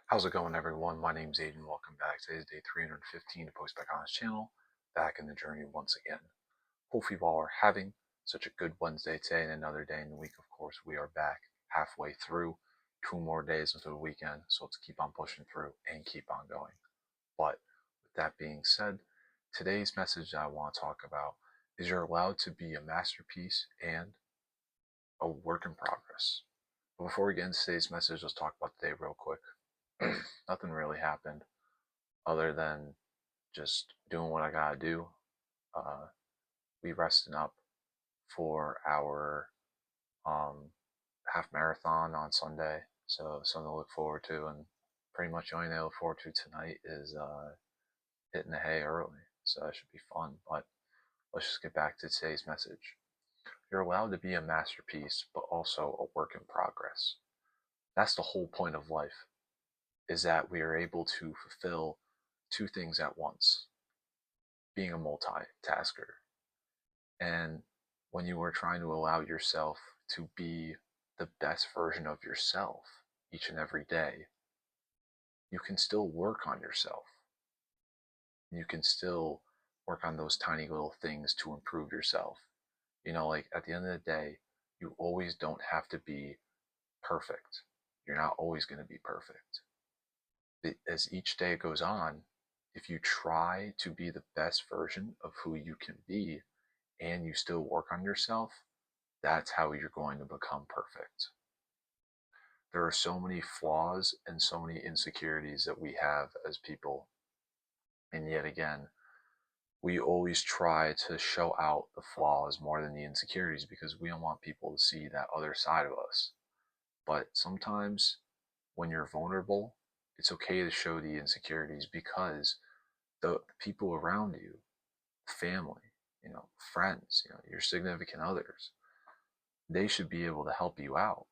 How's it going, everyone? My name's Aiden. Welcome back. Today's day 315 to post back on this channel. Back in the journey once again. Hope you all are having such a good Wednesday today and another day in the week. Of course, we are back halfway through. 2 more days until the weekend, so let's keep on pushing through and keep on going. But with that being said, today's message that I want to talk about is you're allowed to be a masterpiece and a work in progress. But before we get into today's message, let's talk about the day real quick. Nothing really happened other than just doing what I gotta do. We resting up for our half marathon on Sunday, so something to look forward to. And pretty much the only thing I look forward to tonight is hitting the hay early, so that should be fun. But let's just get back to today's message. You're allowed to be a masterpiece, but also a work in progress. That's the whole point of life, is that we are able to fulfill two things at once, being a multitasker. And when you are trying to allow yourself to be the best version of yourself each and every day, you can still work on yourself. You can still work on those tiny little things to improve yourself. Like at the end of the day, you always don't have to be perfect. You're not always going to be perfect. As each day goes on, if you try to be the best version of who you can be and you still work on yourself, that's how you're going to become perfect. There are so many flaws and so many insecurities that we have as people. And yet again, we always try to show out the flaws more than the insecurities because we don't want people to see that other side of us. But sometimes when you're vulnerable, it's okay to show the insecurities because the people around you, family, friends, your significant others, they should be able to help you out,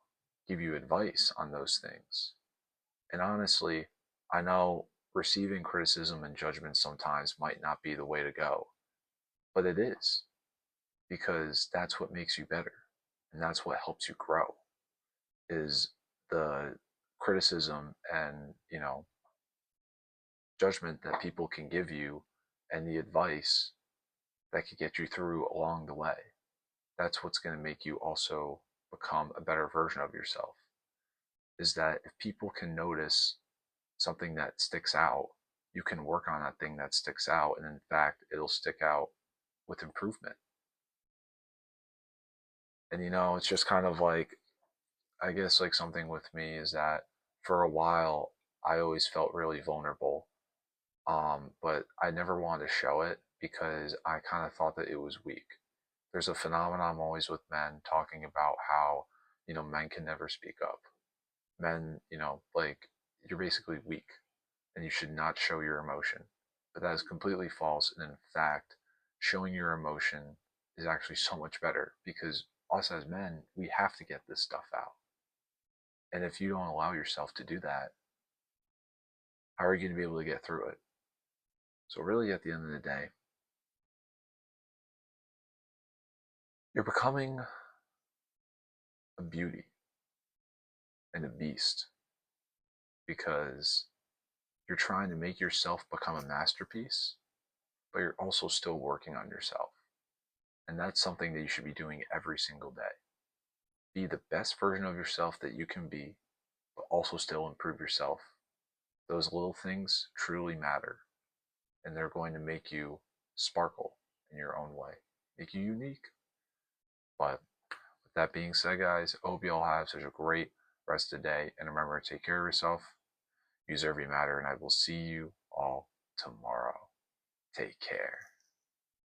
give you advice on those things. And honestly, I know receiving criticism and judgment sometimes might not be the way to go, but it is, because that's what makes you better and that's what helps you grow, is the criticism and judgment that people can give you and the advice that could get you through along the way. That's what's going to make you also become a better version of yourself, is that if people can notice something that sticks out, you can work on that thing that sticks out, and in fact it'll stick out with improvement. And it's just kind of like, I guess, like, something with me is that for a while I always felt really vulnerable, but I never wanted to show it because I kind of thought that it was weak. There's a phenomenon always with men talking about how men can never speak up. Men, like, you're basically weak and you should not show your emotion. But that is completely false. And in fact, showing your emotion is actually so much better because us as men, we have to get this stuff out. And if you don't allow yourself to do that, how are you going to be able to get through it? So, really, at the end of the day, you're becoming a beauty and a beast because you're trying to make yourself become a masterpiece, but you're also still working on yourself. And that's something that you should be doing every single day. Be the best version of yourself that you can be, but also still improve yourself. Those little things truly matter, and they're going to make you sparkle in your own way, make you unique. But with that being said, guys, I hope you all have such a great rest of the day, and remember to take care of yourself, use every matter, and I will see you all tomorrow. Take care.